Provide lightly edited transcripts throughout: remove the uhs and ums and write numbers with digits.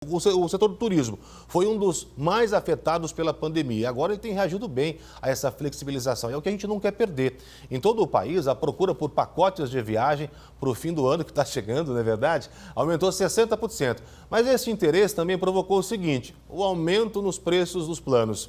O setor do turismo foi um dos mais afetados pela pandemia. Agora ele tem reagido bem a essa flexibilização. É o que a gente não quer perder. Em todo o país, a procura por pacotes de viagem para o fim do ano, que está chegando, não é verdade, aumentou 60%. Mas esse interesse também provocou o seguinte: o aumento nos preços dos planos.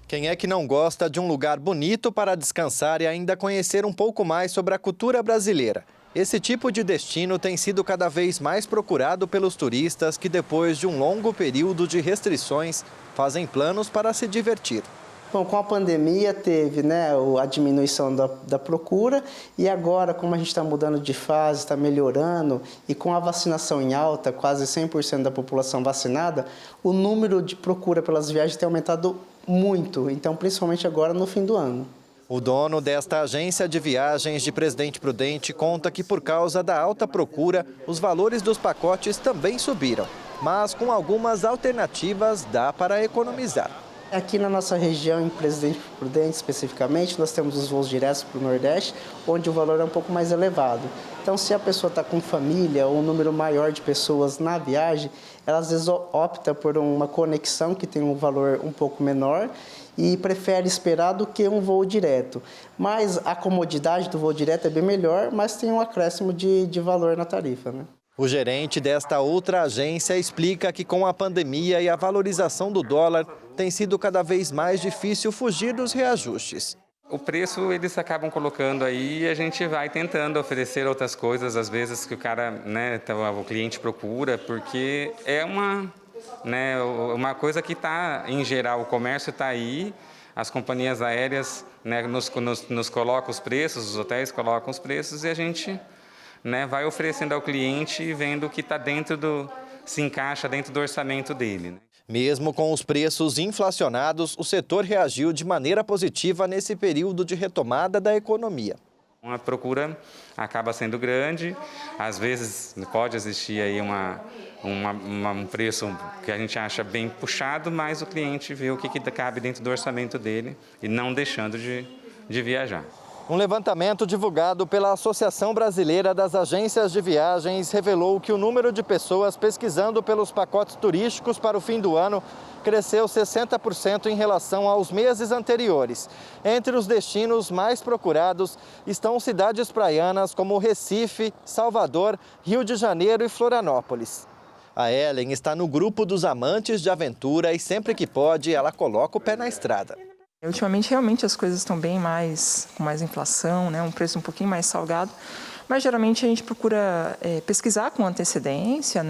Quem é que não gosta de um lugar bonito para descansar e ainda conhecer um pouco mais sobre a cultura brasileira? Esse tipo de destino tem sido cada vez mais procurado pelos turistas que, depois de um longo período de restrições, fazem planos para se divertir. Bom, com a pandemia teve a diminuição da procura e agora, como a gente está mudando de fase, está melhorando e com a vacinação em alta, quase 100% da população vacinada, o número de procura pelas viagens tem aumentado muito, então principalmente agora no fim do ano. O dono desta agência de viagens de Presidente Prudente conta que, por causa da alta procura, os valores dos pacotes também subiram. Mas com algumas alternativas dá para economizar. Aqui na nossa região, em Presidente Prudente especificamente, nós temos os voos diretos para o Nordeste, onde o valor é um pouco mais elevado. Então, se a pessoa está com família ou um número maior de pessoas na viagem, ela às vezes opta por uma conexão que tem um valor um pouco menor e prefere esperar do que um voo direto. Mas a comodidade do voo direto é bem melhor, mas tem um acréscimo de valor na tarifa, né? O gerente desta outra agência explica que, com a pandemia e a valorização do dólar, tem sido cada vez mais difícil fugir dos reajustes. O preço eles acabam colocando aí e a gente vai tentando oferecer outras coisas, às vezes, que o cara, o cliente procura, porque é uma coisa que está, em geral, o comércio está aí, as companhias aéreas nos colocam os preços, os hotéis colocam os preços e a gente vai oferecendo ao cliente vendo que está se encaixa dentro do orçamento dele. Mesmo com os preços inflacionados, o setor reagiu de maneira positiva nesse período de retomada da economia. A procura acaba sendo grande, às vezes pode existir aí um preço que a gente acha bem puxado, mas o cliente vê o que cabe dentro do orçamento dele e não deixando de viajar. Um levantamento divulgado pela Associação Brasileira das Agências de Viagens revelou que o número de pessoas pesquisando pelos pacotes turísticos para o fim do ano cresceu 60% em relação aos meses anteriores. Entre os destinos mais procurados estão cidades praianas como Recife, Salvador, Rio de Janeiro e Florianópolis. A Ellen está no grupo dos amantes de aventura e sempre que pode ela coloca o pé na estrada. Ultimamente, realmente, as coisas estão bem com mais inflação, um preço um pouquinho mais salgado, mas geralmente a gente procura pesquisar com antecedência,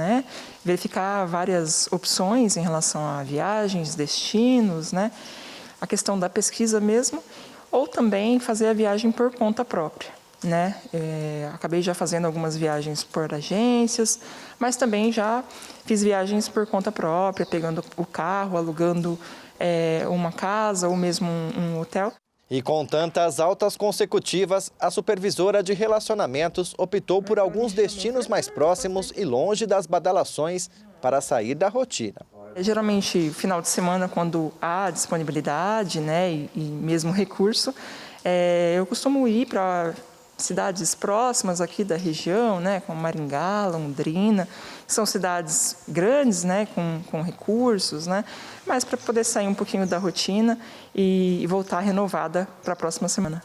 verificar várias opções em relação a viagens, destinos, a questão da pesquisa mesmo, ou também fazer a viagem por conta própria. Acabei já fazendo algumas viagens por agências, mas também já fiz viagens por conta própria, pegando o carro, alugando uma casa ou mesmo um hotel. E com tantas altas consecutivas, a supervisora de relacionamentos optou por alguns destinos mais próximos e longe das badalações para sair da rotina. Geralmente, final de semana, quando há disponibilidade e mesmo recurso, eu costumo ir para cidades próximas aqui da região, como Maringá, Londrina, que são cidades grandes, com recursos, mas para poder sair um pouquinho da rotina e voltar renovada para a próxima semana.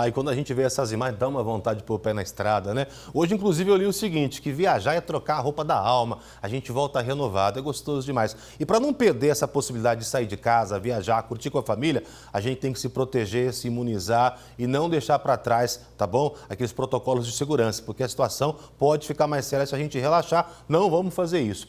E quando a gente vê essas imagens, dá uma vontade de pôr o pé na estrada, Hoje, inclusive, eu li o seguinte, que viajar é trocar a roupa da alma, a gente volta renovado, é gostoso demais. E para não perder essa possibilidade de sair de casa, viajar, curtir com a família, a gente tem que se proteger, se imunizar e não deixar para trás, tá bom? Aqueles protocolos de segurança, porque a situação pode ficar mais séria se a gente relaxar, não vamos fazer isso.